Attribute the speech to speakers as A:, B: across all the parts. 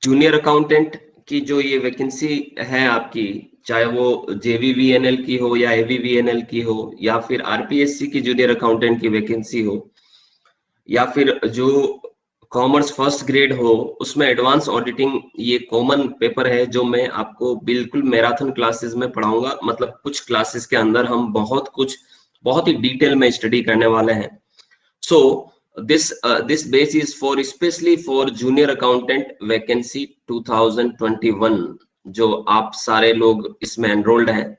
A: Junior accountant की जो ये वैकेंसी है आपकी, चाहे वो जेवीवीएनएल की हो या एवीवीएनएल की हो या फिर आरपीएससी की जूनियर अकाउंटेंट की वैकेंसी हो या फिर जो कॉमर्स फर्स्ट ग्रेड हो, उसमें एडवांस ऑडिटिंग ये कॉमन पेपर है जो मैं आपको बिल्कुल मैराथन क्लासेस में पढ़ाऊंगा। मतलब कुछ क्लासेस के अंदर हम बहुत ही डिटेल में स्टडी करने वाले हैं। सो this base is for especially for junior accountant vacancy 2021। जो आप सारे लोग इसमें एनरोल्ड हैं,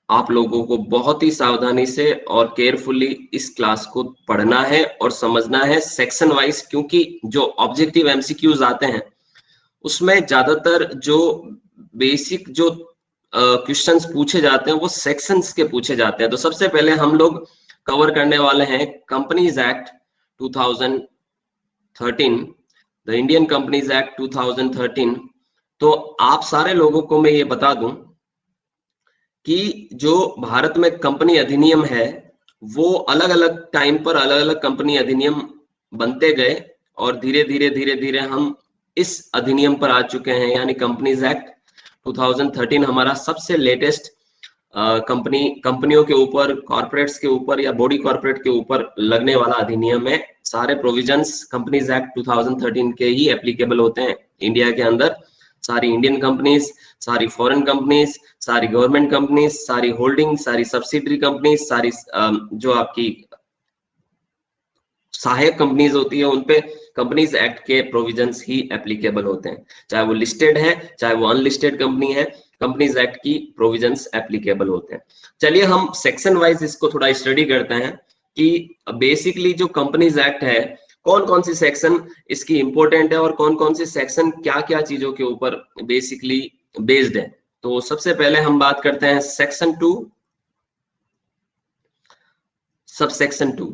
A: आप लोगों को बहुत ही सावधानी से और केयरफुली इस क्लास को पढ़ना है और समझना है सेक्शन वाइज, क्योंकि जो ऑब्जेक्टिव एमसीक्यूज आते हैं उसमें ज्यादातर जो बेसिक जो क्वेश्चंस पूछे जाते हैं वो सेक्शंस के पूछे जाते हैं। तो सबसे पहले हम लोग कवर करने वाले हैं companies act 2013, the Indian companies act 2013। तो आप सारे लोगों को मैं ये बता दूं कि जो भारत में कंपनी अधिनियम है वो अलग अलग टाइम पर अलग अलग कंपनी अधिनियम बनते गए और धीरे धीरे हम इस अधिनियम पर आ चुके हैं, यानी कंपनीज एक्ट 2013 हमारा सबसे लेटेस्ट कंपनियों के ऊपर, कॉर्पोरेट्स के ऊपर या बॉडी कॉर्पोरेट के ऊपर लगने वाला अधिनियम है। सारे प्रोविजंस कंपनीज एक्ट 2013 के ही एप्लीकेबल होते हैं इंडिया के अंदर। सारी इंडियन कंपनीज, सारी फॉरेन कंपनीज, सारी गवर्नमेंट कंपनीज, सारी होल्डिंग, सारी सब्सिडरी कंपनीज, सारी जो आपकी सहायक कंपनीज होती है, उनपे कंपनीज एक्ट के प्रोविजंस ही एप्लीकेबल होते हैं, चाहे वो लिस्टेड है चाहे वो अनलिस्टेड कंपनी है, कंपनीज एक्ट की प्रोविजंस एप्लीकेबल होते हैं। चलिए हम सेक्शन वाइज इसको थोड़ा स्टडी करते हैं कि बेसिकली जो कंपनीज एक्ट है कौन कौन सी सेक्शन इसकी इंपॉर्टेंट है और कौन कौन सी सेक्शन क्या क्या चीजों के ऊपर बेसिकली बेस्ड है। तो सबसे पहले हम बात करते हैं सेक्शन 2, सबसेक्शन 2।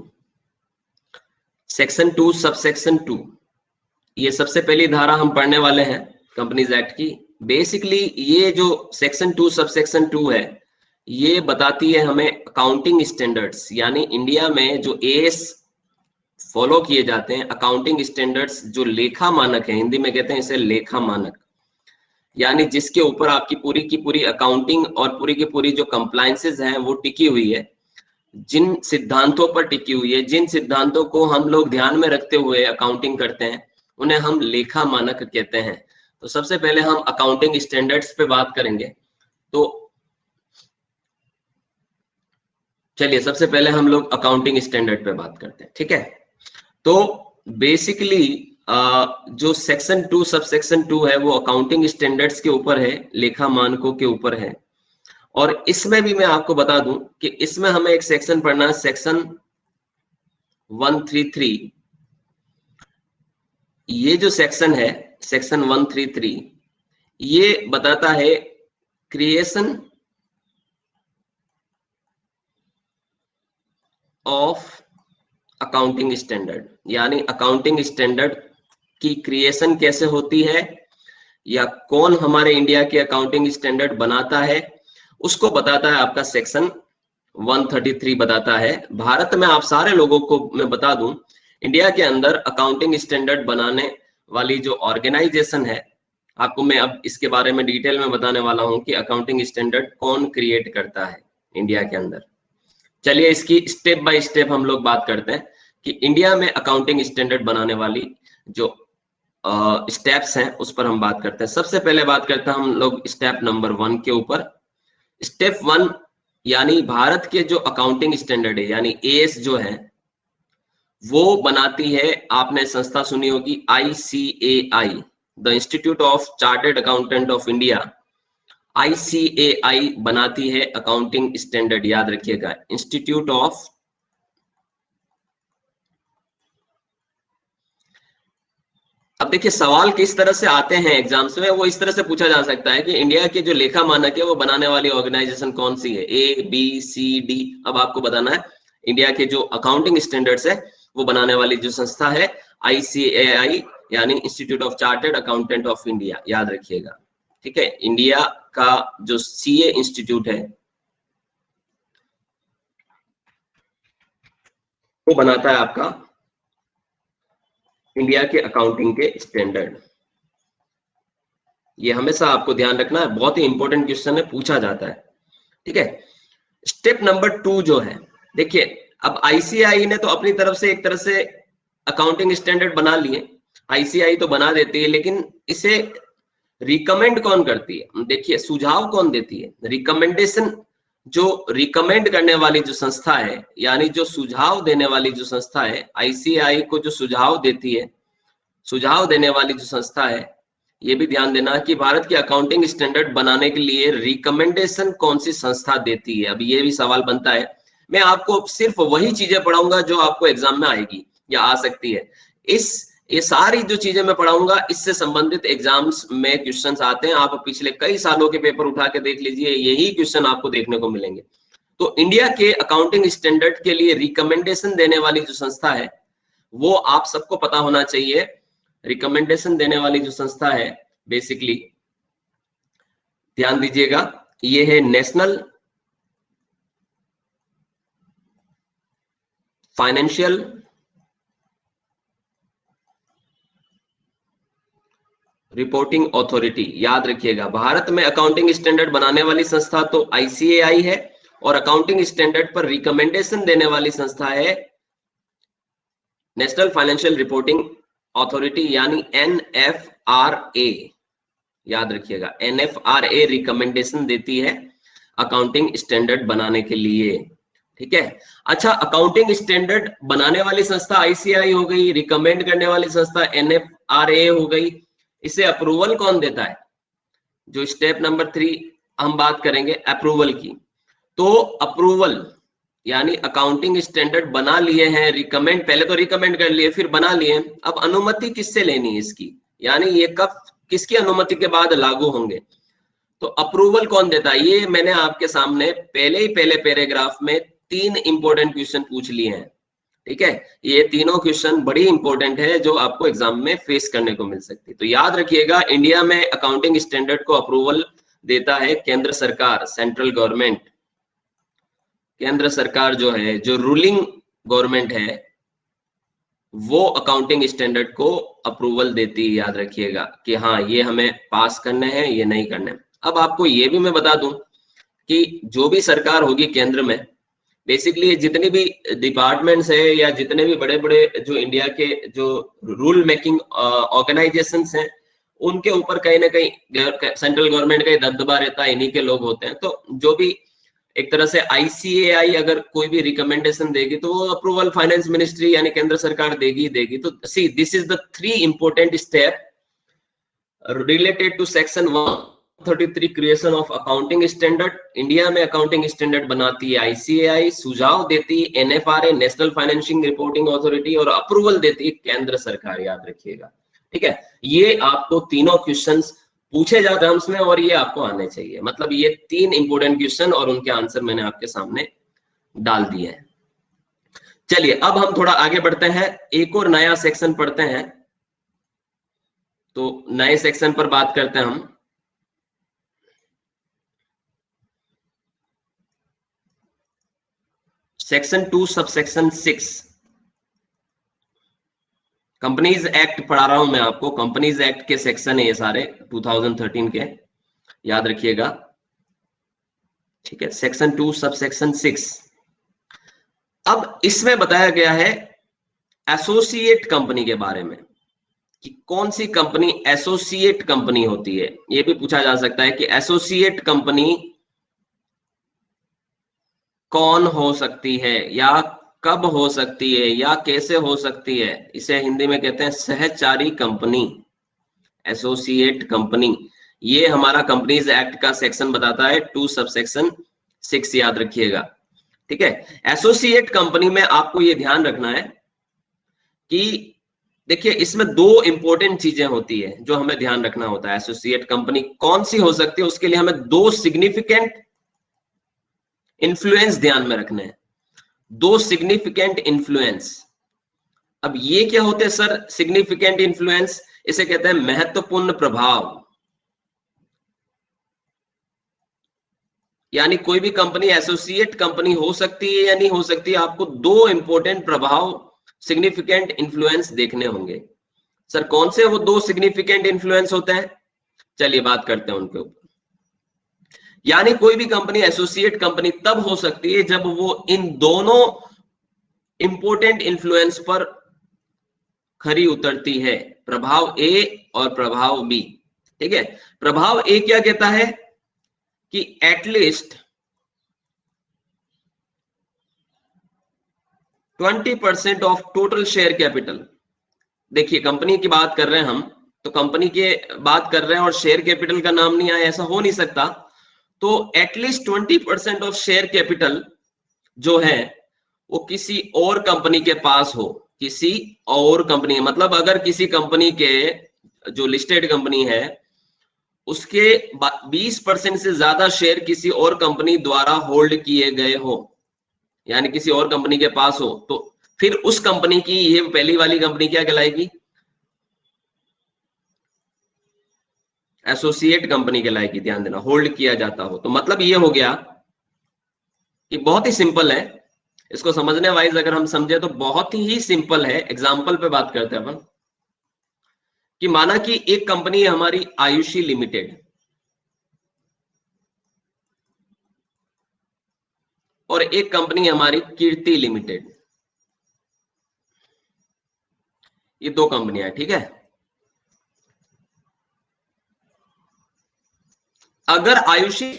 A: सेक्शन 2 सबसेक्शन 2, ये सबसे पहली धारा हम पढ़ने वाले हैं कंपनीज एक्ट की। बेसिकली ये जो सेक्शन 2 सबसेक्शन 2 है ये बताती है हमें अकाउंटिंग स्टैंडर्ड्स, यानी इंडिया में जो एएस फॉलो किए जाते हैं अकाउंटिंग स्टैंडर्ड्स, जो लेखा मानक है, हिंदी में कहते हैं इसे लेखा मानक, यानी जिसके ऊपर आपकी पूरी की पूरी अकाउंटिंग और पूरी की पूरी जो कंप्लायंसेस हैं वो टिकी हुई है, जिन सिद्धांतों पर टिकी हुई है, जिन सिद्धांतों को हम लोग ध्यान में रखते हुए अकाउंटिंग करते हैं, उन्हें हम लेखा मानक कहते हैं। तो सबसे पहले हम अकाउंटिंग स्टैंडर्ड्स पे बात करेंगे। तो चलिए सबसे पहले हम लोग अकाउंटिंग स्टैंडर्ड पे बात करते हैं, ठीक है। तो बेसिकली जो सेक्शन 2 सबसेक्शन 2 है वो अकाउंटिंग स्टैंडर्ड्स के ऊपर है, लेखा मानकों के ऊपर है। और इसमें भी मैं आपको बता दूं कि इसमें हमें एक सेक्शन पढ़ना है, सेक्शन 133। ये जो सेक्शन है सेक्शन 133 ये बताता है क्रिएशन ऑफ अकाउंटिंग स्टैंडर्ड, यानी अकाउंटिंग स्टैंडर्ड की क्रिएशन कैसे होती है या कौन हमारे इंडिया के अकाउंटिंग स्टैंडर्ड बनाता है, उसको बताता है आपका सेक्शन 133 बताता है। भारत में आप सारे लोगों को मैं बता दूं, इंडिया के अंदर अकाउंटिंग स्टैंडर्ड बनाने वाली जो ऑर्गेनाइजेशन है, आपको मैं अब इसके बारे में डिटेल में बताने वाला हूं कि अकाउंटिंग स्टैंडर्ड कौन क्रिएट करता है इंडिया के अंदर। चलिए इसकी स्टेप बाय स्टेप हम लोग बात करते हैं कि इंडिया में अकाउंटिंग स्टैंडर्ड बनाने वाली जो स्टेप्स हैं उस पर हम बात करते हैं। सबसे पहले बात करते हैं हम लोग स्टेप नंबर 1 के ऊपर। स्टेप 1 यानी भारत के जो अकाउंटिंग स्टैंडर्ड है यानी एएस जो है वो बनाती है, आपने संस्था सुनी होगी ICAI, the institute of chartered accountant of India. ICAI बनाती है अकाउंटिंग स्टैंडर्ड, याद रखिएगा, इंस्टीट्यूट ऑफ। अब देखिए सवाल किस तरह से आते हैं एग्जाम्स में, वो इस तरह से पूछा जा सकता है कि इंडिया के जो लेखा मानक है वो बनाने वाली ऑर्गेनाइजेशन कौन सी है, ABCD। अब आपको बताना है इंडिया के जो अकाउंटिंग स्टैंडर्ड्स है वो बनाने वाली जो संस्था है ICAI, यानी institute of chartered accountant of India, याद रखिएगा, ठीक है। इंडिया का जो CA इंस्टीट्यूट है वो बनाता है आपका इंडिया के अकाउंटिंग के स्टैंडर्ड। ये हमेशा आपको ध्यान रखना है, बहुत ही इंपॉर्टेंट क्वेश्चन है, पूछा जाता है। ठीक है, स्टेप नंबर 2 जो है, देखिए अब आईसीआई ने तो अपनी तरफ से एक तरह से अकाउंटिंग स्टैंडर्ड बना लिए, आईसीआई तो बना देती है, लेकिन इसे रिकमेंड कौन करती है? देखिए सुझाव कौन देती है? रिकमेंडेशन, जो रिकमेंड करने वाली जो संस्था है, यानी जो सुझाव देने वाली जो संस्था है, आईसीआई को जो सुझाव देती है, सुझाव देने वाली जो संस्था है, ये भी ध्यान देना कि भारत के अकाउंटिंग स्टैंडर्ड बनाने के लिए रिकमेंडेशन कौन सी संस्था देती है। अब ये भी सवाल बनता है। मैं आपको सिर्फ वही चीजें पढ़ाऊंगा जो आपको एग्जाम में आएगी या आ सकती है। ये सारी जो चीजें मैं पढ़ाऊंगा, इससे संबंधित एग्जाम्स में क्वेश्चंस आते हैं। आप पिछले कई सालों के पेपर उठा के देख लीजिए, यही क्वेश्चन आपको देखने को मिलेंगे। तो इंडिया के अकाउंटिंग स्टैंडर्ड के लिए रिकमेंडेशन देने वाली जो संस्था है, वो आप सबको पता होना चाहिए। रिकमेंडेशन देने वाली जो संस्था है, बेसिकली ध्यान दीजिएगा, ये है नेशनल फाइनेंशियल रिपोर्टिंग अथॉरिटी। याद रखिएगा, भारत में अकाउंटिंग स्टैंडर्ड बनाने वाली संस्था तो आईसीएआई है, और अकाउंटिंग स्टैंडर्ड पर रिकमेंडेशन देने वाली संस्था है नेशनल फाइनेंशियल रिपोर्टिंग अथॉरिटी, यानी एनएफआरए। याद रखिएगा, एनएफआरए रिकमेंडेशन देती है अकाउंटिंग स्टैंडर्ड बनाने के लिए। ठीक है, अच्छा, अकाउंटिंग स्टैंडर्ड बनाने वाली संस्था आईसीआई हो गई, रिकमेंड करने वाली संस्था एनएफआरए हो गई। इसे अप्रूवल कौन देता है? जो स्टेप नंबर 3 हम बात करेंगे अप्रूवल की। तो अप्रूवल यानी अकाउंटिंग स्टैंडर्ड बना लिए हैं, रिकमेंड, पहले तो रिकमेंड कर लिए, फिर बना लिए, अब अनुमति किससे लेनी है इसकी, यानी ये कब, किसकी अनुमति के बाद लागू होंगे? तो अप्रूवल कौन देता है? ये मैंने आपके सामने पहले पैराग्राफ में 3 इंपॉर्टेंट क्वेश्चन पूछ लिए हैं। ठीक है, ये तीनों क्वेश्चन बड़ी इंपॉर्टेंट है, जो आपको एग्जाम में फेस करने को मिल सकती है। तो याद रखिएगा, इंडिया में अकाउंटिंग स्टैंडर्ड को अप्रूवल देता है केंद्र सरकार, सेंट्रल गवर्नमेंट। केंद्र सरकार जो है, जो रूलिंग गवर्नमेंट है, वो अकाउंटिंग स्टैंडर्ड को अप्रूवल देती है। याद रखिएगा कि हाँ, ये हमें पास करने हैं, ये नहीं करने। अब आपको ये भी मैं बता दूं कि जो भी सरकार होगी केंद्र में, बेसिकली जितने भी डिपार्टमेंट्स है या जितने भी बड़े बड़े जो इंडिया के जो रूल मेकिंग ऑर्गेनाइजेशंस हैं, उनके ऊपर कहीं ना कहीं सेंट्रल गवर्नमेंट का ही दबदबा रहता है, इन्हीं के लोग होते हैं। तो जो भी एक तरह से आईसीएआई अगर कोई भी रिकमेंडेशन देगी, तो वो अप्रूवल फाइनेंस मिनिस्ट्री यानी केंद्र सरकार देगी। तो see, this is the 3 important step related to section 133 creation of accounting standard. India में अकाउंटिंग स्टैंडर्ड बनाती है आईसीएआई, सुझाव देती है NFRA, national financial reporting authority, और अप्रूवल देती है केंद्र सरकार। याद रखिएगा, ठीक है। ये आपको तीनों क्वेश्चंस पूछे जाते हैं एग्जाम्स में, और ये आपको आने चाहिए। मतलब ये 3 इंपोर्टेंट क्वेश्चन और उनके आंसर मैंने आपके सामने डाल दिए हैं। चलिए अब हम थोड़ा आगे बढ़ते हैं, एक और नया सेक्शन पढ़ते हैं। तो नए सेक्शन पर बात करते हैं हम। सेक्शन 2 सबसेक्शन 6, कंपनीज एक्ट पढ़ा रहा हूं मैं आपको। कंपनीज एक्ट के सेक्शन है ये सारे 2013 के, याद रखिएगा, ठीक है। Section 2 subsection 6। अब इसमें बताया गया है एसोसिएट कंपनी के बारे में, कि कौन सी कंपनी एसोसिएट कंपनी होती है। ये भी पूछा जा सकता है कि एसोसिएट कंपनी कौन हो सकती है, या कब हो सकती है, या कैसे हो सकती है। इसे हिंदी में कहते हैं सहचारी कंपनी, एसोसिएट कंपनी। ये हमारा कंपनीज एक्ट का सेक्शन बताता है 2 सबसेक्शन 6, याद रखिएगा, ठीक है। एसोसिएट कंपनी में आपको ये ध्यान रखना है कि देखिए, इसमें 2 इंपॉर्टेंट चीजें होती है जो हमें ध्यान रखना होता है। एसोसिएट कंपनी कौन सी हो सकती है, उसके लिए हमें 2 सिग्निफिकेंट इन्फ्लुएंस ध्यान में रखने हैं। 2 सिग्निफिकेंट इन्फ्लुएंस। अब ये क्या होते हैं सर सिग्निफिकेंट इन्फ्लुएंस? इसे कहते हैं महत्वपूर्ण प्रभाव। यानी कोई भी कंपनी एसोसिएट कंपनी हो सकती है या नहीं हो सकती, आपको 2 इंपॉर्टेंट प्रभाव, सिग्निफिकेंट इन्फ्लुएंस देखने होंगे। सर कौन से वो 2 सिग्निफिकेंट इन्फ्लुएंस होते हैं? चलिए बात करते हैं उनके ऊपर। यानी कोई भी कंपनी एसोसिएट कंपनी तब हो सकती है जब वो इन दोनों इंपोर्टेंट इन्फ्लुएंस पर खरी उतरती है, प्रभाव ए और प्रभाव बी। ठीक है, प्रभाव ए क्या कहता है कि at least 20% of total share capital. देखिए कंपनी की बात कर रहे हैं हम, तो कंपनी के बात कर रहे हैं और शेयर कैपिटल का नाम नहीं आया, ऐसा हो नहीं सकता। तो एटलीस्ट 20% ऑफ शेयर कैपिटल जो है वो किसी और कंपनी के पास हो, किसी और कंपनी, मतलब अगर किसी कंपनी के जो लिस्टेड कंपनी है उसके 20% से ज्यादा शेयर किसी और कंपनी द्वारा होल्ड किए गए हो, यानी किसी और कंपनी के पास हो, तो फिर उस कंपनी की, ये पहली वाली कंपनी क्या कहलाएगी, एसोसिएट कंपनी कहलाएगी। ध्यान देना, होल्ड किया जाता हो। तो मतलब ये हो गया कि बहुत ही सिंपल है, इसको समझने वाइज अगर हम समझे तो बहुत ही सिंपल है। एग्जांपल पे बात करते हैं अपन कि माना कि एक कंपनी है हमारी आयुषी लिमिटेड, और एक कंपनी है हमारी कीर्ति लिमिटेड। ये दो कंपनियां, ठीक है। अगर आयुषी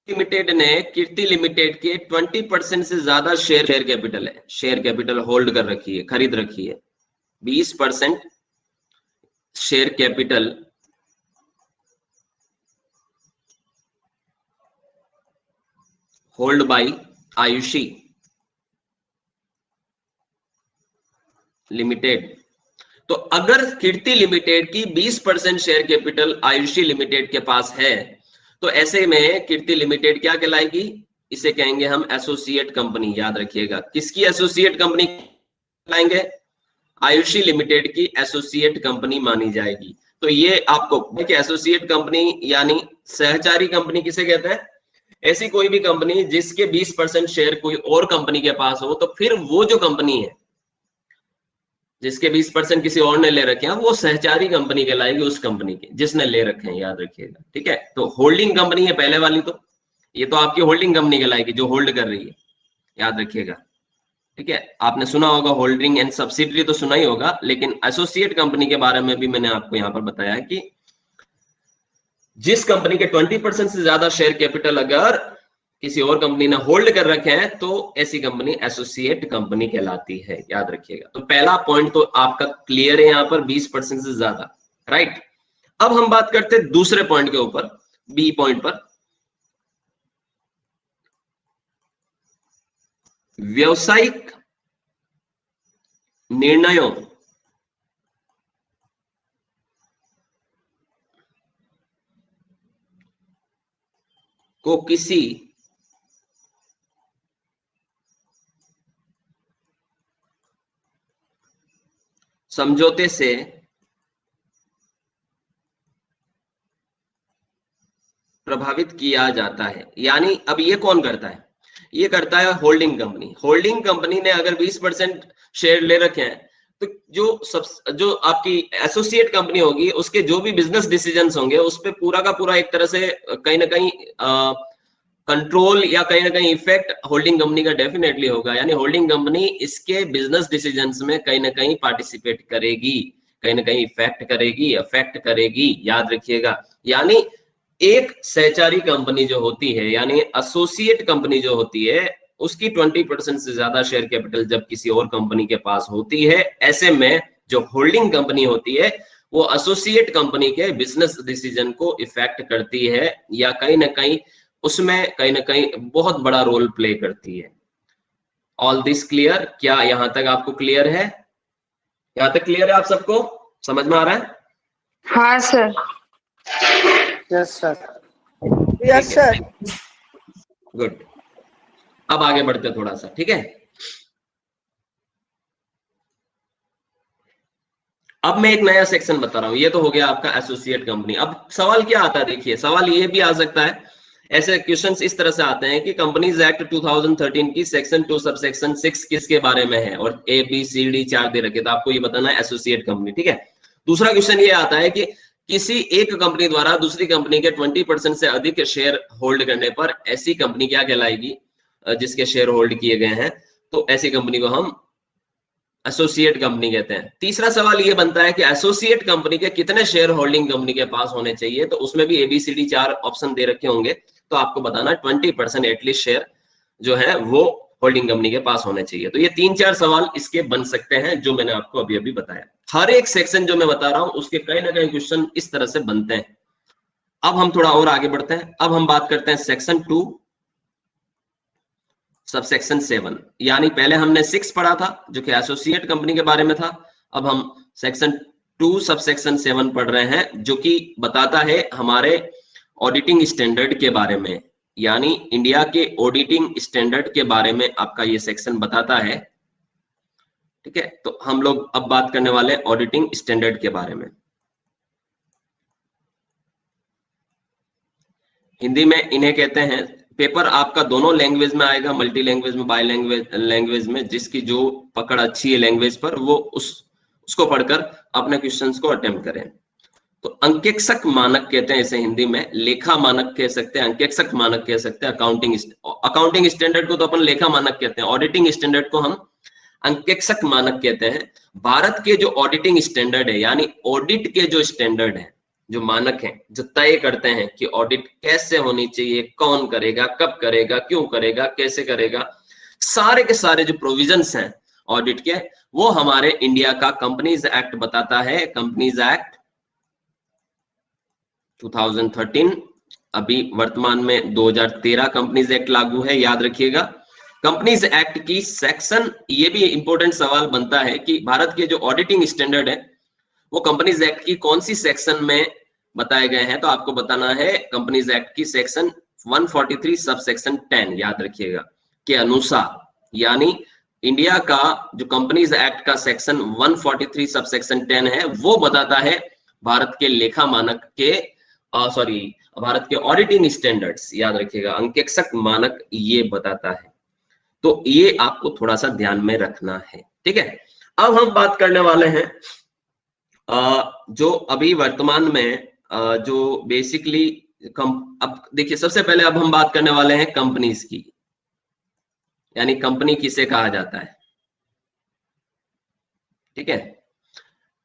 A: लिमिटेड ने कीर्ति लिमिटेड के 20% से ज्यादा शेयर कैपिटल है, शेयर कैपिटल होल्ड कर रखी है, खरीद रखी है, 20% share capital hold by Ayushi limited. तो अगर कीर्ति लिमिटेड की 20% शेयर कैपिटल आयुषी लिमिटेड के पास है, तो ऐसे में कीर्ति लिमिटेड क्या कहलाएगी, इसे कहेंगे हम एसोसिएट कंपनी। याद रखिएगा, किसकी एसोसिएट कंपनी कहलाएंगे, आयुषी लिमिटेड की एसोसिएट कंपनी मानी जाएगी। तो ये आपको देखिए, एसोसिएट कंपनी यानी सहचारी कंपनी किसे कहते हैं, ऐसी कोई भी कंपनी जिसके 20% शेयर कोई और कंपनी के पास हो, तो फिर वो जो कंपनी है जिसके 20% किसी और ने ले रखे हैं, वो सहचारी कंपनी कहलाएगी उस कंपनी की जिसने ले रखे हैं। याद रखिएगा, ठीक है। तो होल्डिंग कंपनी है पहले वाली, तो ये तो आपकी होल्डिंग कंपनी कहलाएगी जो होल्ड कर रही है। याद रखिएगा, ठीक है। आपने सुना होगा होल्डिंग एंड सब्सिडरी, तो सुना ही होगा, लेकिन एसोसिएट कंपनी के बारे में भी मैंने आपको यहां पर बताया कि जिस कंपनी के 20% से ज्यादा शेयर कैपिटल अगर किसी और कंपनी ने होल्ड कर रखे हैं, तो ऐसी कंपनी एसोसिएट कंपनी कहलाती है। याद रखिएगा। तो पहला पॉइंट तो आपका क्लियर है यहां पर, 20% से ज्यादा, राइट। अब हम बात करते हैं दूसरे पॉइंट के ऊपर, बी पॉइंट पर, व्यवसायिक निर्णयों को किसी समझौते से प्रभावित किया जाता है। यानी अब ये कौन करता है, ये करता है होल्डिंग कंपनी। होल्डिंग कंपनी ने अगर 20% शेयर ले रखे हैं, तो जो आपकी एसोसिएट कंपनी होगी, उसके जो भी बिजनेस डिसीजंस होंगे उस पे पूरा का पूरा एक तरह से कहीं ना कहीं कंट्रोल या कहीं ना कहीं इफेक्ट होल्डिंग कंपनी का डेफिनेटली होगा। यानी होल्डिंग कंपनी इसके बिजनेस डिसीजंस में कहीं ना कहीं पार्टिसिपेट करेगी, कहीं ना कहीं अफेक्ट करेगी। याद रखिएगा, यानी एक सहचारी कंपनी जो होती है, यानी एसोसिएट कंपनी जो होती है, उसकी 20% से ज्यादा शेयर कैपिटल जब किसी और कंपनी के पास होती है, ऐसे में जो होल्डिंग कंपनी होती है वो एसोसिएट कंपनी के बिजनेस डिसीजन को इफेक्ट करती है, या कहीं ना कहीं उसमें कहीं ना कहीं बहुत बड़ा रोल प्ले करती है। All this clear? क्या यहां तक आपको क्लियर है? यहां तक क्लियर है आप सबको? समझ में आ रहा है?
B: हाँ sir.
C: Yes sir. Yes sir.
A: Good. अब आगे बढ़ते थोड़ा सा, ठीक है। अब मैं एक नया सेक्शन बता रहा हूं। ये तो हो गया आपका एसोसिएट कंपनी। अब सवाल क्या आता है, देखिए सवाल ये भी आ सकता है, ऐसे क्वेश्चंस इस तरह से आते हैं कि कंपनीज एक्ट 2013 की सेक्शन 2 सबसेक्शन 6 किसके बारे में है, और A B C D 4 दे रखे, तो आपको ये बताना है एसोसिएट कंपनी, ठीक है। दूसरा क्वेश्चन ये आता है कि किसी एक कंपनी द्वारा दूसरी कंपनी के 20% से अधिक शेयर होल्ड करने पर ऐसी कंपनी क्या कहलाएगी, जिसके शेयर होल्ड किए गए हैं, तो ऐसी कंपनी को हम एसोसिएट कंपनी कहते हैं। तीसरा सवाल ये बनता है कि एसोसिएट कंपनी के कितने शेयर होल्डिंग कंपनी के पास होने चाहिए, तो उसमें भी ABCD 4 ऑप्शन दे रखे होंगे, तो आपको बताना 20% एटलीस्ट शेयर जो है वो होल्डिंग कंपनी के पास होने चाहिए। तो ये 3-4 सवाल इसके बन सकते हैं जो मैंने आपको अभी अभी बताया। हर एक सेक्शन जो मैं बता रहा हूं उसके कहीं ना कहीं क्वेश्चन इस तरह से बनते हैं। अब हम थोड़ा और आगे बढ़ते हैं। अब हम बात करते हैं सेक्शन 2 सबसेक्शन 7, यानी पहले हमने 6 पढ़ा था जो कि एसोसिएट कंपनी के बारे में था। अब हम सेक्शन 2 सबसेक्शन 7 पढ़ रहे हैं जो कि बताता है हमारे ऑडिटिंग स्टैंडर्ड के बारे में, यानी इंडिया के ऑडिटिंग स्टैंडर्ड के बारे में आपका ये सेक्शन बताता है। ठीक है, तो हम लोग अब बात करने वाले हैं ऑडिटिंग स्टैंडर्ड के बारे में। हिंदी में इन्हें कहते हैं, पेपर आपका दोनों लैंग्वेज में आएगा, मल्टी लैंग्वेज में, बाय लैंग्वेज में, जिसकी जो पकड़ अच्छी है लैंग्वेज पर वो उसको पढ़कर अपने क्वेश्चंस को अटेम्प्ट करें। तो अंकेक्षक मानक कहते हैं इसे हिंदी में, लेखा मानक कह सकते हैं, अंकेक्षक मानक कह सकते हैं। अकाउंटिंग स्टैंडर्ड को तो अपन लेखा मानक कहते हैं, ऑडिटिंग स्टैंडर्ड को हम अंकेक्षक मानक कहते हैं। भारत के जो ऑडिटिंग स्टैंडर्ड है, यानी ऑडिट के जो स्टैंडर्ड है, जो मानक हैं, जो तय करते हैं कि ऑडिट कैसे होनी चाहिए, कौन करेगा, कब करेगा, क्यों करेगा, कैसे करेगा, सारे के सारे जो प्रोविजंस हैं ऑडिट के, वो हमारे इंडिया का कंपनीज एक्ट बताता है। कंपनीज एक्ट 2013, अभी वर्तमान में 2013 कंपनीज एक्ट लागू है, याद रखिएगा। कंपनीज एक्ट की सेक्शन, ये भी इंपॉर्टेंट सवाल बनता है कि भारत के जो ऑडिटिंग स्टैंडर्ड है वो कंपनीज एक्ट की कौन सी सेक्शन में बताए गए हैं, तो आपको बताना है कंपनीज एक्ट की सेक्शन 143 सब सेक्शन 10, याद रखिएगा, के अनुसार। यानी इंडिया का जो कंपनीज एक्ट का सेक्शन 143 सब सेक्शन 10 है वो बताता है भारत के लेखा मानक के भारत के ऑडिटिंग स्टैंडर्ड्स, याद रखिएगा, अंकेक्षक मानक ये बताता है। तो ये आपको थोड़ा सा ध्यान में रखना है। ठीक है, अब हम बात करने वाले हैं जो अभी वर्तमान में जो बेसिकली अब देखिए, सबसे पहले अब हम बात करने वाले हैं कंपनीज की, यानी कंपनी किसे कहा जाता है। ठीक है,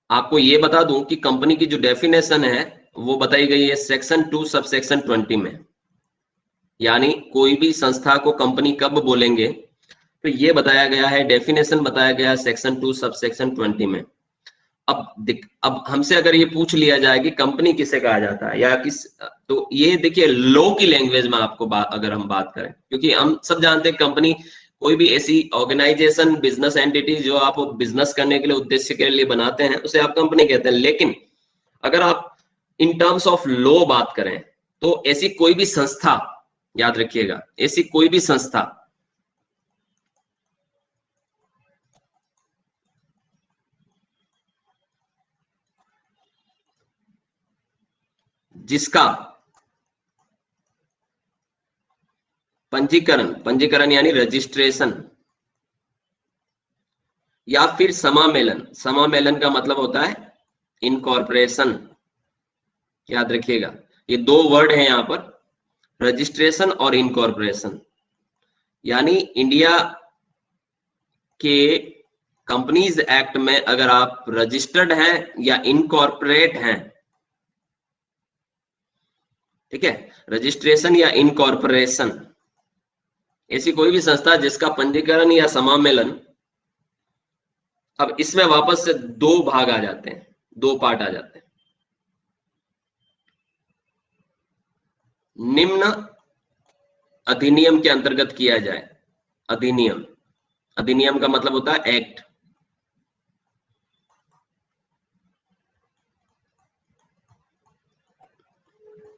A: आपको ये बता दूं कि कंपनी की जो डेफिनेशन है वो बताई गई है सेक्शन 2 सब सेक्शन 20 में, यानी कोई भी संस्था को कंपनी कब बोलेंगे तो ये बताया गया है, डेफिनेशन बताया गया है सेक्शन 2 सब सेक्शन 20 में। अब हमसे अगर ये पूछ लिया जाए कि कंपनी किसे कहा जाता है या किस, तो ये देखिए लॉ की लैंग्वेज में आपको अगर हम बात करें, क्योंकि हम सब जानते हैं कंपनी कोई भी ऐसी ऑर्गेनाइजेशन, बिजनेस एंटिटी जो आप बिजनेस करने के लिए, उद्देश्य के लिए बनाते हैं, उसे आप कंपनी कहते हैं। लेकिन अगर आप इन टर्म्स ऑफ लॉ बात करें तो ऐसी कोई भी संस्था, याद रखिएगा, ऐसी कोई भी संस्था जिसका पंजीकरण यानी रजिस्ट्रेशन या फिर समामेलन का मतलब होता है इनकॉर्पोरेशन, याद रखिएगा, ये दो वर्ड हैं यहां पर, रजिस्ट्रेशन और इनकॉर्पोरेशन। यानी इंडिया के कंपनीज एक्ट में अगर आप रजिस्टर्ड हैं या इनकॉर्पोरेट हैं, ठीक है, रजिस्ट्रेशन या इनकॉर्पोरेशन, ऐसी कोई भी संस्था जिसका पंजीकरण या समामेलन, अब इसमें वापस से दो भाग आ जाते हैं, दो पार्ट आ जाते हैं। निम्न अधिनियम के अंतर्गत किया जाए, अधिनियम का मतलब होता है एक्ट।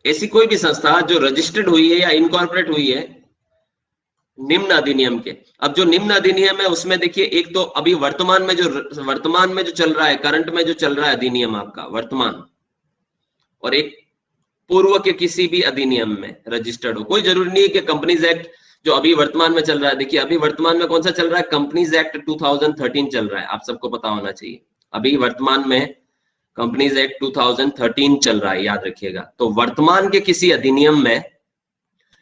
A: ऐसी कोई भी संस्था जो रजिस्टर्ड हुई है या इनकॉर्पोरेट हुई है निम्न अधिनियम के। अब जो निम्न अधिनियम है उसमें देखिए, एक तो अभी वर्तमान में जो चल रहा है, करंट में जो चल रहा है अधिनियम आपका वर्तमान, और एक पूर्व के किसी भी अधिनियम में रजिस्टर्ड हो। कोई जरूरी नहीं है कि कंपनीज एक्ट जो अभी वर्तमान में चल रहा है, देखिए अभी वर्तमान में कौन सा चल रहा है, कंपनीज एक्ट 2013 चल रहा है, आप सबको पता होना चाहिए। अभी वर्तमान में कंपनीज एक्ट 2013 चल रहा है, याद रखिएगा। तो वर्तमान के किसी अधिनियम में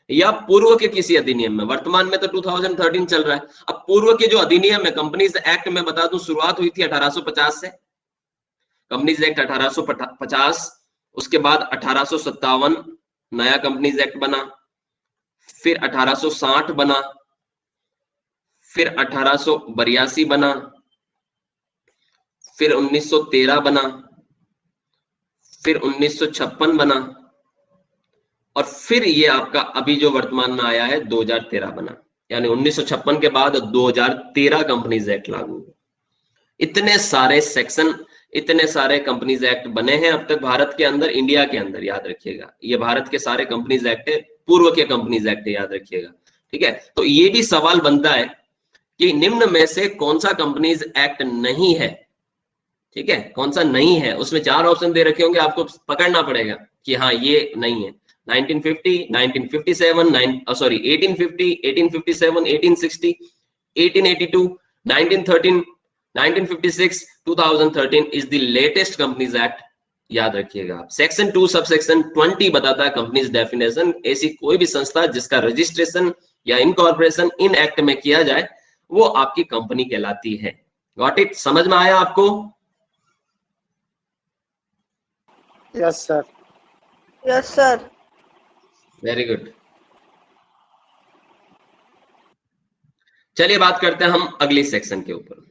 A: या पूर्व के किसी अधिनियम में, वर्तमान में तो 2013 चल रहा है, अब पूर्व के जो अधिनियम है कंपनीज एक्ट में बता दूं शुरुआत हुई थी 1850 से, कंपनीज एक्ट 1850, उसके बाद 1857 नया कंपनीज एक्ट बना, फिर 1860 बना, फिर 1882 बना, फिर 1913 बना, फिर 1956 बना, और फिर ये आपका अभी जो वर्तमान में आया है 2013 बना। यानी 1956 के बाद 2013 कंपनीज एक्ट लागू। इतने सारे सेक्शन, इतने सारे कंपनीज एक्ट बने हैं अब तक भारत के अंदर, इंडिया के अंदर, याद रखिएगा। ये भारत के सारे कंपनीज एक्ट है, पूर्व के कंपनीज एक्ट है, याद रखिएगा। ठीक है, तो ये भी सवाल बनता है कि निम्न में से कौन सा कंपनीज एक्ट नहीं है। ठीक है, कौन सा नहीं है, उसमें 4 ऑप्शन दे रखे होंगे, आपको पकड़ना पड़ेगा कि हाँ ये नहीं है। 1950, 1957, sorry 1850, 1857, 1860, 1882, 1913, 1956, 2013 is the latest companies act, याद रखिएगा आप। सेक्शन 2 सब सेक्शन 20 बताता है कंपनीज डेफिनेशन। ऐसी कोई भी संस्था जिसका रजिस्ट्रेशन या इनकॉर्पोरेशन इन एक्ट में किया जाए वो आपकी कंपनी कहलाती है। Got it? समझ में आया आपको?
C: Yes sir.
B: Yes sir.
A: Very good. चलिए बात करते हैं हम अगली सेक्शन के ऊपर।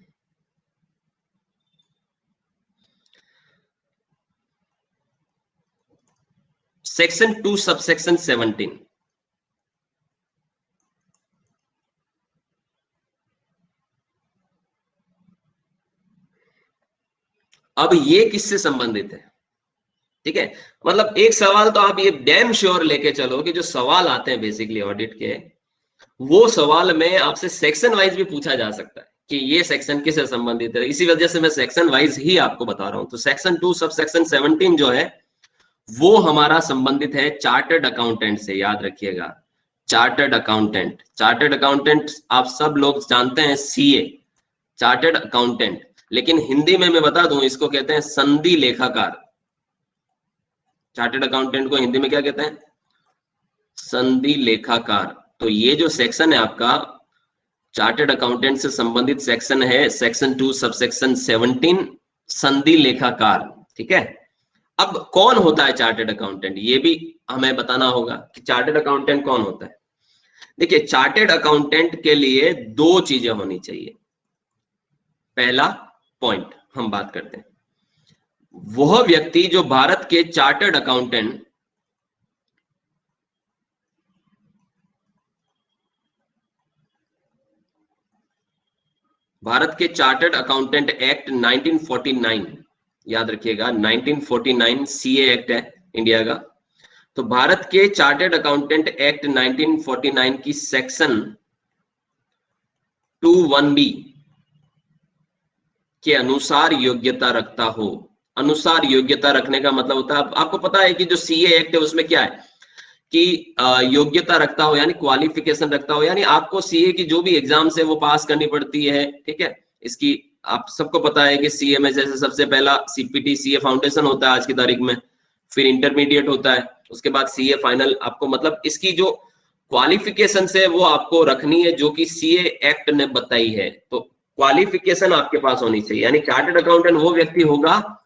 A: Section 2 subsection 17। अब ये किससे संबंधित है? ठीक है, मतलब एक सवाल तो आप ये डैम श्योर लेके चलो कि जो सवाल आते हैं बेसिकली ऑडिट के, वो सवाल में आपसे सेक्शन वाइज भी पूछा जा सकता है कि ये सेक्शन किससे संबंधित है। इसी वजह से मैं सेक्शन वाइज ही आपको बता रहा हूं। तो सेक्शन 2 सब सेक्शन 17 जो है वो हमारा संबंधित है चार्टर्ड अकाउंटेंट से, याद रखिएगा। चार्टर्ड अकाउंटेंट, चार्टर्ड अकाउंटेंट आप सब लोग जानते हैं सीए, चार्टर्ड अकाउंटेंट, लेकिन हिंदी में मैं बता दूं इसको कहते हैं संधि लेखाकार। चार्टर्ड अकाउंटेंट को हिंदी में क्या कहते हैं? संधि लेखाकार। तो ये जो सेक्शन है आपका चार्टर्ड अकाउंटेंट से संबंधित सेक्शन है, सेक्शन 2 सबसेक्शन 17 संधि लेखाकार। ठीक है, अब कौन होता है चार्टर्ड अकाउंटेंट, ये भी हमें बताना होगा कि चार्टर्ड अकाउंटेंट कौन होता है। देखिए, चार्टर्ड अकाउंटेंट के लिए 2 चीजें होनी चाहिए। पहला पॉइंट हम बात करते हैं, वह व्यक्ति जो भारत के चार्टर्ड अकाउंटेंट भारत के चार्टर्ड अकाउंटेंट एक्ट 1949, याद रखिएगा 1949 सीए एक्ट है इंडिया का। तो भारत के चार्टर्ड अकाउंटेंट एक्ट 1949 की सेक्शन 21B के अनुसार योग्यता रखता हो। अनुसार योग्यता रखने का मतलब होता है, आपको पता है कि जो सीए एक्ट है उसमें क्या है कि योग्यता रखता हो, यानी क्वालिफिकेशन रखता हो, यानी आपको सीए की जो भी एग्जाम्स है वो पास करनी पड़ती है। ठीक है, इसकी आप सबको पता है कि सीए में जैसे सबसे पहला सीपीटी सीए फाउंडेशन होता है आज की तारीख में, फिर इंटरमीडिएट होता है, उसके बाद सीए फाइनल। आपको मतलब इसकी जो क्वालिफिकेशन है वो आपको रखनी है जो कि सीए एक्ट ने बताई है। तो क्वालिफिकेशन आपके पास होनी चाहिए, यानी चार्टर्ड अकाउंटेंट वो व्यक्ति होगा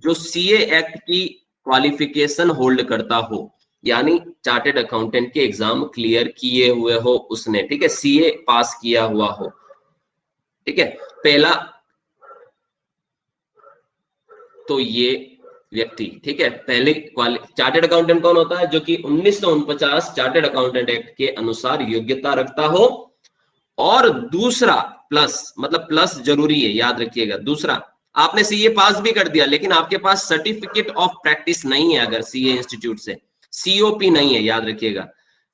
A: जो सीए एक्ट की क्वालिफिकेशन होल्ड करता हो, यानी चार्टर्ड अकाउंटेंट के एग्जाम क्लियर किए हुए हो उसने। ठीक है, सीए पास किया हुआ हो। ठीक है, पहला तो ये व्यक्ति, ठीक है, पहले चार्टर्ड अकाउंटेंट कौन होता है? जो कि 1949 चार्टर्ड अकाउंटेंट एक्ट के अनुसार योग्यता रखता हो। और दूसरा प्लस, मतलब प्लस जरूरी है, याद रखिएगा। दूसरा, आपने सीए पास भी कर दिया लेकिन आपके पास सर्टिफिकेट ऑफ प्रैक्टिस नहीं है, अगर सीए इंस्टीट्यूट से सीओपी नहीं है, याद रखिएगा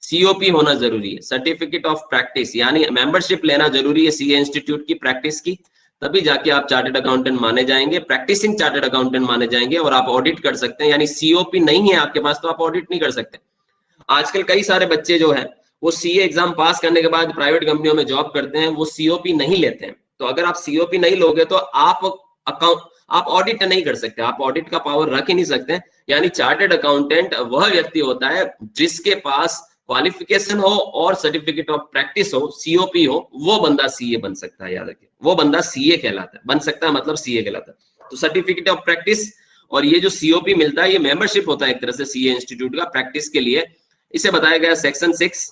A: सीओपी होना जरूरी है, सर्टिफिकेट ऑफ प्रैक्टिस, यानी मेंबरशिप लेना जरूरी है सीए इंस्टीट्यूट की प्रैक्टिस की, तभी जाके आप चार्टर्ड अकाउंटेंट माने जाएंगे, प्रैक्टिसिंग चार्टर्ड अकाउंटेंट माने जाएंगे और आप ऑडिट कर सकते हैं। यानी सीओपी नहीं है आपके पास तो आप ऑडिट नहीं कर सकते। आजकल कई सारे बच्चे जो है वो सीए एग्जाम पास करने के बाद प्राइवेट कंपनियों में जॉब करते हैं, वो सीओपी नहीं लेते हैं। तो अगर आप सीओपी नहीं लोगे तो आप आप ऑडिट नहीं कर सकते, आप ऑडिट का पावर रख ही नहीं सकते। यानी चार्टर्ड अकाउंटेंट वह व्यक्ति होता है जिसके पास क्वालिफिकेशन हो और सर्टिफिकेट ऑफ प्रैक्टिस हो, सीओपी हो, वो बंदा सीए बन सकता है। याद रखिए, वो बंदा सीए कहलाता है, बन सकता है मतलब सीए कहलाता है। तो सर्टिफिकेट ऑफ प्रैक्टिस और ये जो सीओपी मिलता है, ये मेंबरशिप होता है एक तरह से सीए इंस्टीट्यूट का प्रैक्टिस के लिए। इसे बताया गया सेक्शन 6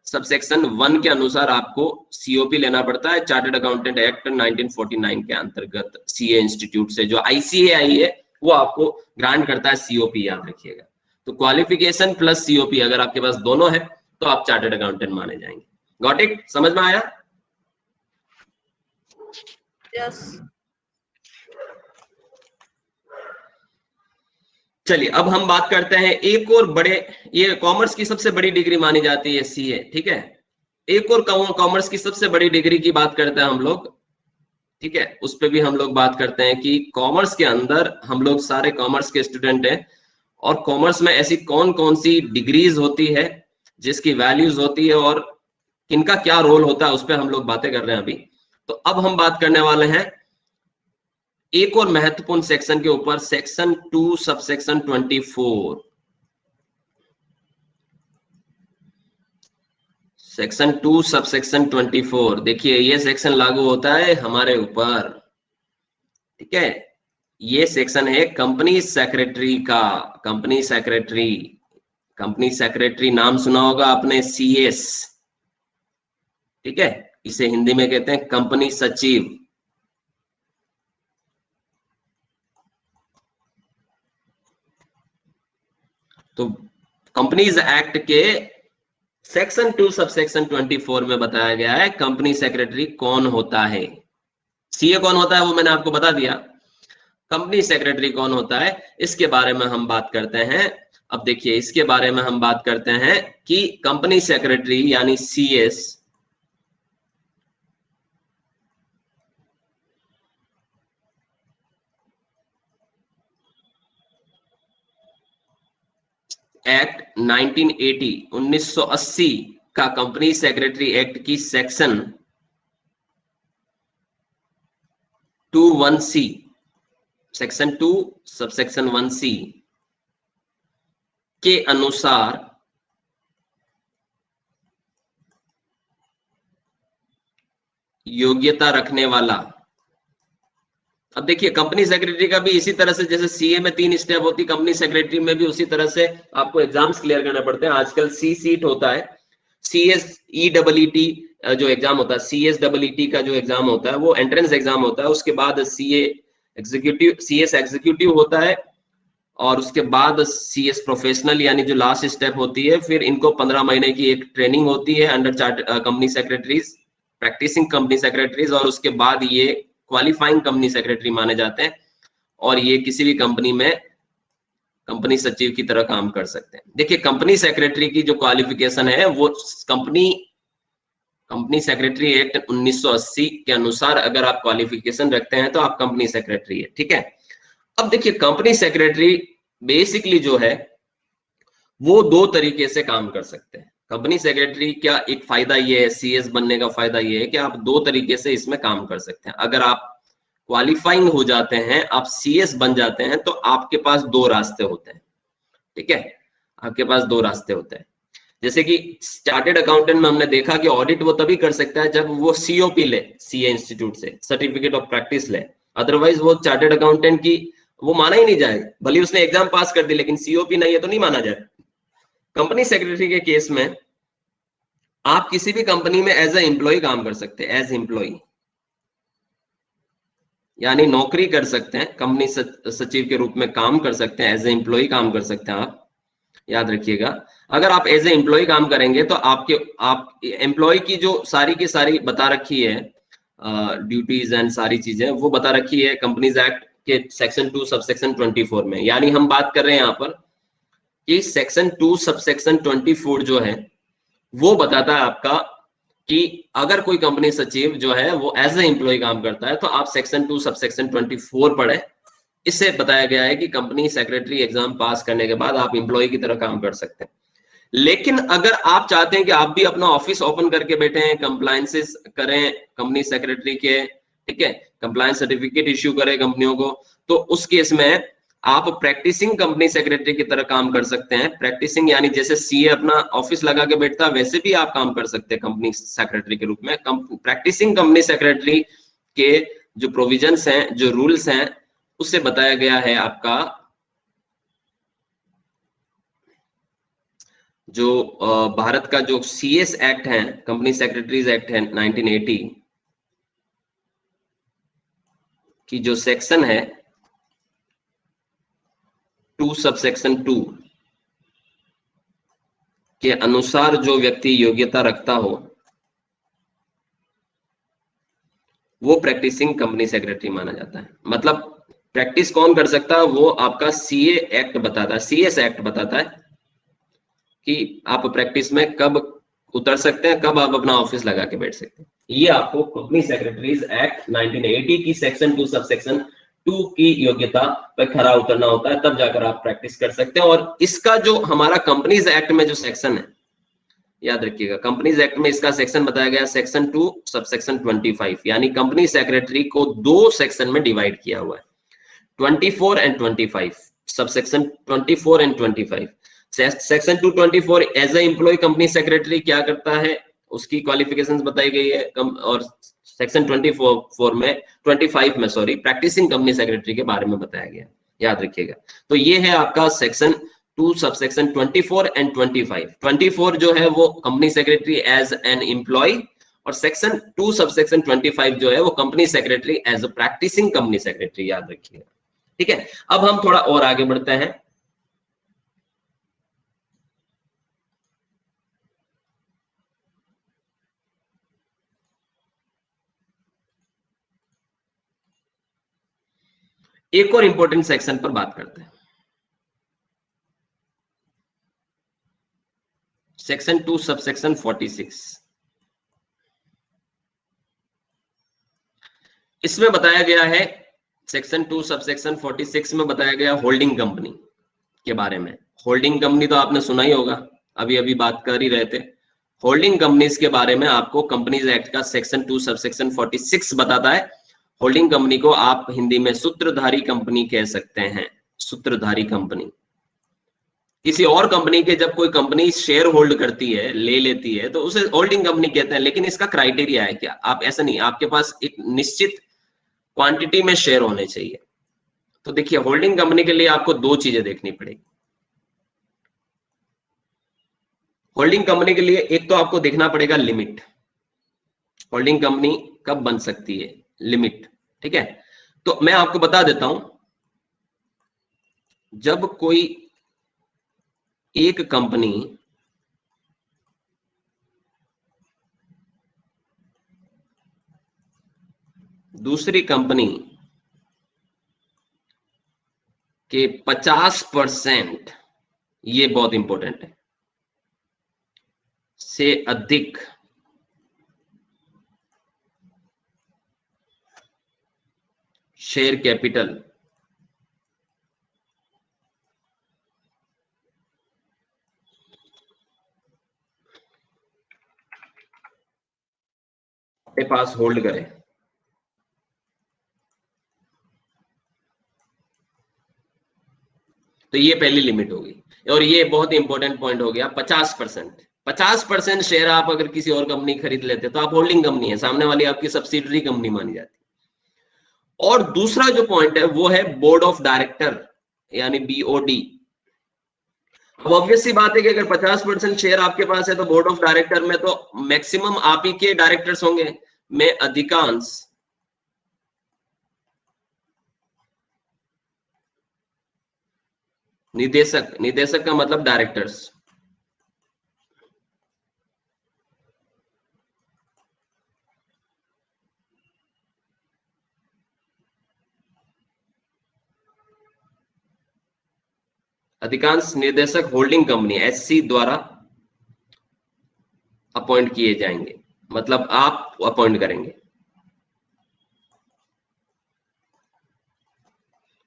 A: सबसेक्शन 1 के अनुसार आपको सीओपी लेना पड़ता है। चार्टर्ड अकाउंटेंट एक्ट 1949 के अंतर्गत सीए इंस्टीट्यूट से जो आईसीएआई है वो आपको ग्रांट करता है सीओपी, याद रखिएगा। तो क्वालिफिकेशन प्लस सीओपी अगर आपके पास दोनों है तो आप चार्टर्ड अकाउंटेंट माने जाएंगे। Got it? समझ में आया?
B: यस।
A: चलिए अब हम बात करते हैं एक और बड़े, ये कॉमर्स की सबसे बड़ी डिग्री मानी जाती है सीए, ठीक है। एक और कॉमर्स की सबसे बड़ी डिग्री की बात करते हैं हम लोग, ठीक है। उस पर भी हम लोग बात करते हैं कि कॉमर्स के अंदर हम लोग सारे कॉमर्स के स्टूडेंट हैं और कॉमर्स में ऐसी कौन कौन सी डिग्रीज होती है जिसकी वैल्यूज होती है और किनका क्या रोल होता है, उस पर हम लोग बातें कर रहे हैं अभी। तो अब हम बात करने वाले हैं एक और महत्वपूर्ण सेक्शन के ऊपर, सेक्शन 2 सबसेक्शन 24। सेक्शन 2 सबसेक्शन 24, देखिए ये सेक्शन लागू होता है हमारे ऊपर, ठीक है। ये सेक्शन है कंपनी सेक्रेटरी का। कंपनी सेक्रेटरी नाम सुना होगा आपने, सीएस, ठीक है। इसे हिंदी में कहते हैं कंपनी सचिव। तो कंपनीज एक्ट के सेक्शन 2 सबसेक्शन 24 में बताया गया है कंपनी सेक्रेटरी कौन होता है। सीए कौन होता है वो मैंने आपको बता दिया, कंपनी सेक्रेटरी कौन होता है इसके बारे में हम बात करते हैं। अब देखिए इसके बारे में हम बात करते हैं कि कंपनी सेक्रेटरी यानी सीएस एक्ट 1980 का कंपनी सेक्रेटरी एक्ट की section 21C, section 2 subsection 1C के अनुसार योग्यता रखने वाला। अब देखिए कंपनी सेक्रेटरी का भी इसी तरह से, जैसे सीए में 3 स्टेप होती, कंपनी सेक्रेटरी में भी उसी तरह से आपको एग्जाम्स क्लियर करना पड़ते हैं। आजकल सी सीट होता है, CSEET जो एग्जाम होता है, CSEET का जो एग्जाम होता है वो एंट्रेंस एग्जाम होता है। उसके बाद CS एग्जीक्यूटिव होता है और उसके बाद CS प्रोफेशनल यानी जो लास्ट स्टेप होती है। फिर इनको 15 महीने की एक ट्रेनिंग होती है under company secretaries, practising company secretaries, और उसके बाद ये क्वालिफाइंग कंपनी सेक्रेटरी माने जाते हैं और ये किसी भी कंपनी में कंपनी सचिव की तरह काम कर सकते हैं। देखिए कंपनी सेक्रेटरी की जो क्वालिफिकेशन है वो कंपनी सेक्रेटरी एक्ट 1980 के अनुसार अगर आप क्वालिफिकेशन रखते हैं तो आप कंपनी सेक्रेटरी है, ठीक है। अब देखिए कंपनी सेक्रेटरी बेसिकली जो है वो 2 तरीके से काम कर सकते हैं। कंपनी सेक्रेटरी क्या एक फायदा ये है, सीएस बनने का फायदा ये है कि आप 2 तरीके से इसमें काम कर सकते हैं। अगर आप क्वालिफाइंग हो जाते हैं, आप सीएस बन जाते हैं, तो आपके पास 2 रास्ते होते हैं, ठीक है। आपके पास 2 रास्ते होते हैं। जैसे कि चार्टर्ड अकाउंटेंट में हमने देखा कि ऑडिट वो तभी कर सकता है जब वो सीओपी ले, सीए इंस्टीट्यूट से सर्टिफिकेट ऑफ प्रैक्टिस ले, अदरवाइज वो चार्टर्ड अकाउंटेंट की वो माना ही नहीं जाएगा। भले उसने एग्जाम पास कर दी लेकिन सीओपी नहीं है तो नहीं माना जाएगा। कंपनी सेक्रेटरी के केस में आप किसी भी कंपनी में एज ए एम्प्लॉय काम कर सकते हैं, एज एम्प्लॉय यानी नौकरी कर सकते हैं, कंपनी सचिव के रूप में काम कर सकते हैं, एज ए एम्प्लॉय काम कर सकते हैं आप। याद रखिएगा अगर आप एज ए एम्प्लॉय काम करेंगे तो आप एम्प्लॉय की जो सारी की सारी बता रखी है ड्यूटीज एंड सारी चीजें वो बता रखी है कंपनीज एक्ट के सेक्शन 2 सबसेक्शन 24 में। यानी हम बात कर रहे हैं यहाँ पर कि सेक्शन 2 सबसेक्शन 24 जो है वो बताता है आपका कि अगर कोई कंपनी सचिव जो है वो एज ए एम्प्लॉय काम करता है तो आप सेक्शन 2 सबसेक्शन 24 पढ़े। इससे बताया गया है कि कंपनी सेक्रेटरी एग्जाम पास करने के बाद आप एम्प्लॉय की तरह काम कर सकते हैं। लेकिन अगर आप चाहते हैं कि आप भी अपना ऑफिस ओपन करके बैठे हैं, कंप्लायंसेस करें कंपनी सेक्रेटरी के, ठीक है, कंप्लायंस सर्टिफिकेट इश्यू करे कंपनियों को, तो उस केस में आप प्रैक्टिसिंग कंपनी सेक्रेटरी की तरह काम कर सकते हैं। प्रैक्टिसिंग यानी जैसे सीए अपना ऑफिस लगा के बैठता है, वैसे भी आप काम कर सकते हैं कंपनी सेक्रेटरी के रूप में। प्रैक्टिसिंग कंपनी सेक्रेटरी के जो प्रोविजंस हैं, जो रूल्स हैं, उससे बताया गया है आपका जो भारत का जो सीएस एक्ट है, कंपनी सेक्रेटरीज एक्ट है 1980 की जो सेक्शन है 2 सबसेक्शन 2 के अनुसार जो व्यक्ति योग्यता रखता हो वो प्रैक्टिसिंग कंपनी सेक्रेटरी माना जाता है। मतलब प्रैक्टिस कौन कर सकता है, वो आपका सीए एक्ट बताता है, सीएस एक्ट बताता है कि आप प्रैक्टिस में कब उतर सकते हैं, कब आप अपना ऑफिस लगा के बैठ सकते हैं। ये आपको कंपनी सेक्रेटरीज एक्ट 1980 की सेक्शन 2 सबसेक्शन 2 की योग्यता पर खरा उतरना होता है, तब जाकर आप प्रैक्टिस कर सकते हैं। और इसका जो हमारा कंपनीज एक्ट में जो सेक्शन है, याद रखिएगा, कंपनीज एक्ट में इसका सेक्शन बताया गया सेक्शन 2 सबसेक्शन 25, यानी कंपनी सेक्रेटरी को 2 सेक्शन में डिवाइड किया हुआ है, 24 and 25, subsection 24 and 25। Section 224 as a employee company secretary क्या करता है, उसकी क्वालिफिकेशंस बताई गई है। और सेक्शन 25 में सॉरी प्रैक्टिसिंग कंपनी सेक्रेटरी के बारे में बताया गया, याद रखिएगा। तो ये है आपका सेक्शन 2 सबसेक्शन 24 एंड 25। 24 जो है वो company secretary as an employee, और सेक्शन 2 सबसेक्शन 25 जो है वो company secretary as a practising company secretary, याद रखिएगा। ठीक है, अब हम थोड़ा और आगे बढ़ते हैं। एक और इंपॉर्टेंट सेक्शन पर बात करते हैं, सेक्शन 2 सबसेक्शन 46। इसमें बताया गया है, सेक्शन 2 सबसेक्शन 46 में बताया गया होल्डिंग कंपनी के बारे में। होल्डिंग कंपनी तो आपने सुना ही होगा, अभी अभी बात कर ही रहे थे। होल्डिंग कंपनीज के बारे में आपको कंपनीज एक्ट का सेक्शन 2 सबसेक्शन 46 बताता है। होल्डिंग कंपनी को आप हिंदी में सूत्रधारी कंपनी कह सकते हैं, सूत्रधारी कंपनी। किसी और कंपनी के जब कोई कंपनी शेयर होल्ड करती है, ले लेती है, तो उसे होल्डिंग कंपनी कहते हैं। लेकिन इसका क्राइटेरिया है क्या, आप ऐसा नहीं, आपके पास एक निश्चित क्वांटिटी में शेयर होने चाहिए। तो देखिए, होल्डिंग कंपनी के लिए आपको 2 चीजें देखनी पड़ेगी। होल्डिंग कंपनी के लिए एक तो आपको देखना पड़ेगा लिमिट, होल्डिंग कंपनी कब बन सकती है, लिमिट। ठीक है, तो मैं आपको बता देता हूं, जब कोई एक कंपनी दूसरी कंपनी के 50%, ये बहुत इंपॉर्टेंट है, से अधिक शेयर कैपिटल अपने पास होल्ड करे, तो ये पहली लिमिट होगी। और ये बहुत इंपॉर्टेंट पॉइंट हो गया, 50%। 50% शेयर आप अगर किसी और कंपनी खरीद लेते तो आप होल्डिंग कंपनी है, सामने वाली आपकी सब्सिडरी कंपनी मानी जाती है। और दूसरा जो पॉइंट है वो है बोर्ड ऑफ डायरेक्टर, यानी बीओडी। अब ऑब्वियस सी बात है कि अगर 50% शेयर आपके पास है तो बोर्ड ऑफ डायरेक्टर में तो मैक्सिमम आप ही के डायरेक्टर्स होंगे, में अधिकांश निदेशक, निदेशक का मतलब डायरेक्टर्स, अधिकांश निर्देशक होल्डिंग कंपनी एससी द्वारा अपॉइंट किए जाएंगे, मतलब आप अपॉइंट करेंगे।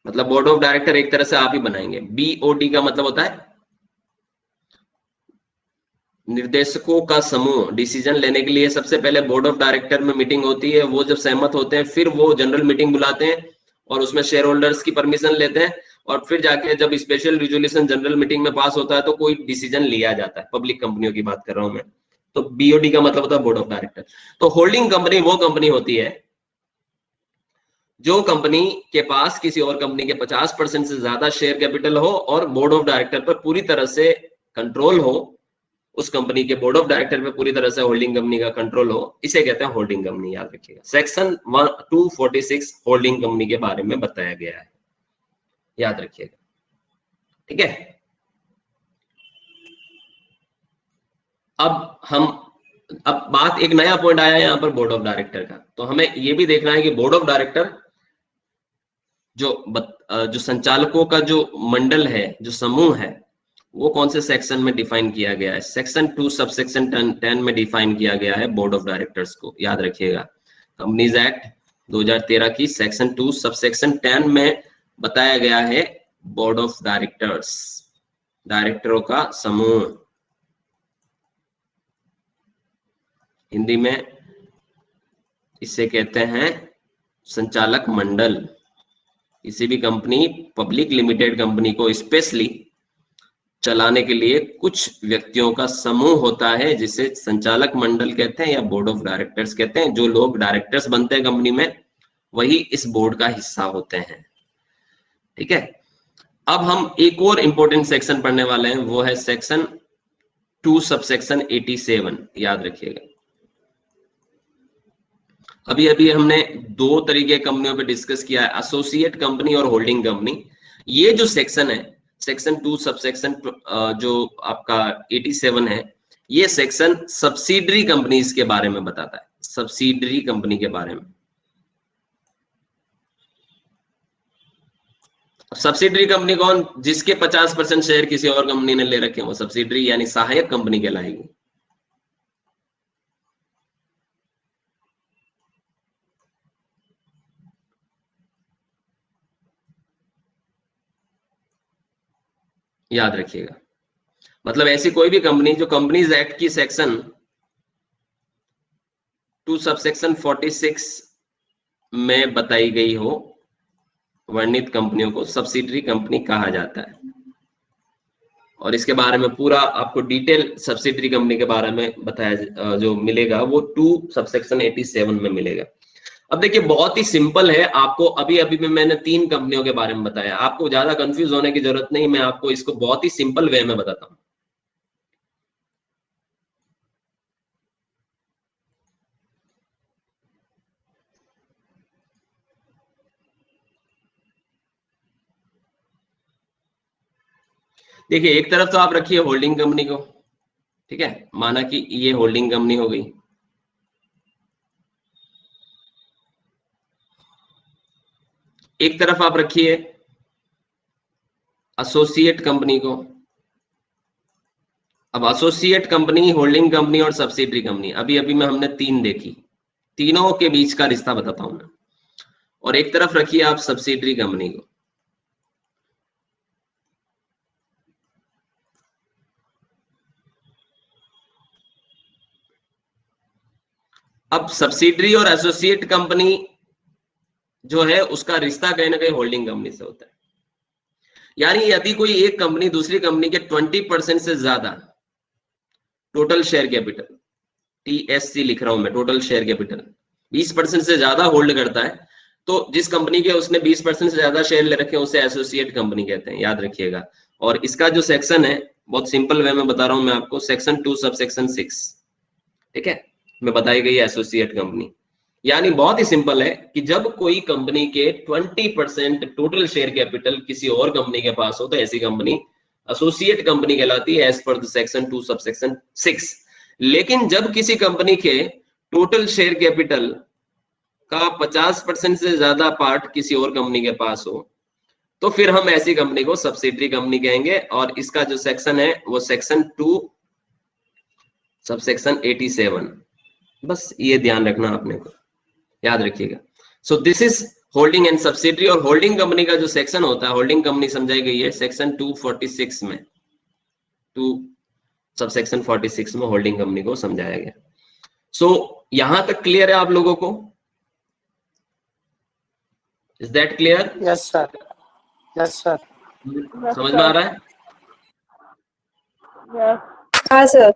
A: मतलब बोर्ड ऑफ डायरेक्टर एक तरह से आप ही बनाएंगे। बीओडी का मतलब होता है निर्देशकों का समूह डिसीजन लेने के लिए सबसे पहले बोर्ड ऑफ डायरेक्टर में मीटिंग होती है, वो जब सहमत होते हैं फिर वो जनरल मीटिंग बुलाते हैं और उसमें शेयर होल्डर्स की परमिशन लेते हैं और फिर जाके जब स्पेशल रिजोल्यूशन जनरल मीटिंग में पास होता है तो कोई डिसीजन लिया जाता है। पब्लिक कंपनियों की बात कर रहा हूं मैं, तो बीओडी का मतलब होता है बोर्ड ऑफ डायरेक्टर। तो होल्डिंग कंपनी वो कंपनी होती है जो कंपनी के पास किसी और कंपनी के 50% से ज्यादा शेयर कैपिटल हो और बोर्ड ऑफ डायरेक्टर पर पूरी तरह से कंट्रोल हो, उस कंपनी के बोर्ड ऑफ डायरेक्टर पे पूरी तरह से होल्डिंग कंपनी का कंट्रोल हो, इसे कहते हैं होल्डिंग कंपनी। याद रखिएगा, सेक्शन 246 होल्डिंग कंपनी के बारे में बताया गया है, याद रखिएगा, ठीक है। अब बात, एक नया पॉइंट आया है यहाँ पर बोर्ड ऑफ डायरेक्टर का, तो हमें ये भी देखना है कि बोर्ड ऑफ डायरेक्टर जो संचालकों का जो मंडल है, जो समूह है, वो कौन से सेक्शन में डिफाइन किया गया है। सेक्शन 2 सबसेक्शन 10 में डिफाइन किया गया है बोर्ड ऑफ डायरेक्टर्स को, याद रखिएगा। कंपनीज एक्ट 2013 की सेक्शन 2 सबसेक्शन 10 में बताया गया है बोर्ड ऑफ डायरेक्टर्स, डायरेक्टरों का समूह। हिंदी में इसे कहते हैं संचालक मंडल। किसी भी कंपनी, पब्लिक लिमिटेड कंपनी को स्पेशली चलाने के लिए कुछ व्यक्तियों का समूह होता है जिसे संचालक मंडल कहते हैं या बोर्ड ऑफ डायरेक्टर्स कहते हैं। जो लोग डायरेक्टर्स बनते हैं कंपनी में वही इस बोर्ड का हिस्सा होते हैं, ठीक है। अब हम एक और इंपॉर्टेंट सेक्शन पढ़ने वाले हैं, वो है सेक्शन 2 सबसेक्शन 87, याद रखिएगा। अभी अभी हमने दो तरीके कंपनियों पे डिस्कस किया है, एसोसिएट कंपनी और होल्डिंग कंपनी। ये जो सेक्शन है, सेक्शन 2 सबसेक्शन जो आपका 87 है, ये सेक्शन सब्सिडरी कंपनीज के बारे में बताता है, सब्सिडरी कंपनी के बारे में। सब्सिडरी कंपनी कौन? जिसके 50% शेयर किसी और कंपनी ने ले रखे हो, सब्सिडरी यानी सहायक कंपनी कहलाएगी। याद रखिएगा, मतलब ऐसी कोई भी कंपनी जो कंपनीज एक्ट की सेक्शन 2 सबसेक्शन 46 में बताई गई हो, वर्णित कंपनियों को सब्सिडरी कंपनी कहा जाता है। और इसके बारे में पूरा आपको डिटेल सब्सिडरी कंपनी के बारे में बताया जो मिलेगा वो 2 सबसेक्शन 87 में मिलेगा। अब देखिए, बहुत ही सिंपल है। आपको अभी अभी में मैंने 3 कंपनियों के बारे में बताया, आपको ज्यादा कंफ्यूज होने की जरूरत नहीं, मैं आपको इसको बहुत ही सिंपल वे में बताता हूं। देखिए, एक तरफ तो आप रखिए होल्डिंग कंपनी को, ठीक है, माना कि ये होल्डिंग कंपनी हो गई। एक तरफ आप रखिए एसोसिएट कंपनी को। अब एसोसिएट कंपनी, होल्डिंग कंपनी और सब्सिडरी कंपनी, अभी अभी में हमने 3 देखी, तीनों के बीच का रिश्ता बताता हूं मैं। और एक तरफ रखिए आप सब्सिडरी कंपनी को। अब सब्सिडरी और एसोसिएट कंपनी जो है उसका रिश्ता कहीं ना कहीं होल्डिंग कंपनी से होता है। यानी यदि कोई एक कंपनी दूसरी कंपनी के 20% से ज्यादा टोटल शेयर कैपिटल, TSC लिख रहा हूं मैं, टोटल शेयर कैपिटल 20% से ज्यादा होल्ड करता है, तो जिस कंपनी के उसने 20% से ज्यादा शेयर ले रखे हैं उसे एसोसिएट कंपनी कहते हैं, याद रखिएगा। और इसका जो सेक्शन है, बहुत सिंपल वे में बता रहा हूं मैं आपको, सेक्शन 2 सबसेक्शन 6, ठीक है, में बताई गई एसोसिएट कंपनी। यानी बहुत ही सिंपल है कि जब कोई कंपनी के 20% टोटल शेयर कैपिटल किसी और कंपनी के पास हो तो ऐसी कंपनी एसोसिएट कंपनी कहलाती है as per the section 2 subsection 6। लेकिन जब किसी कंपनी के टोटल शेयर कैपिटल का 50% से ज्यादा पार्ट किसी और कंपनी के पास हो तो फिर हम ऐसी कंपनी को सब्सिडरी कंपनी कहेंगे। और इसका जो सेक्शन है वो सेक्शन 2 सबसेक्शन 87, बस ये ध्यान रखना आपने को, याद रखिएगा। So this is holding and subsidiary. और होल्डिंग कंपनी का जो सेक्शन होता है, होल्डिंग कंपनी समझाई गई है सेक्शन 246 में, 2 सब सेक्शन 46 में होल्डिंग कंपनी को समझाया गया। सो यहां तक क्लियर है आप लोगों को? Is that clear?
C: Yes sir, yes sir,
A: समझ में आ रहा है?
B: यस
D: हाँ सर।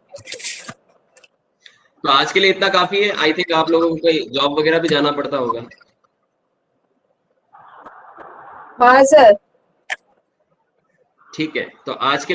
A: तो आज के लिए इतना काफी है। आई थिंक आप लोगों को कोई जॉब वगैरह भी जाना पड़ता होगा।
D: हाँ सर।
A: ठीक है, तो आज के लिए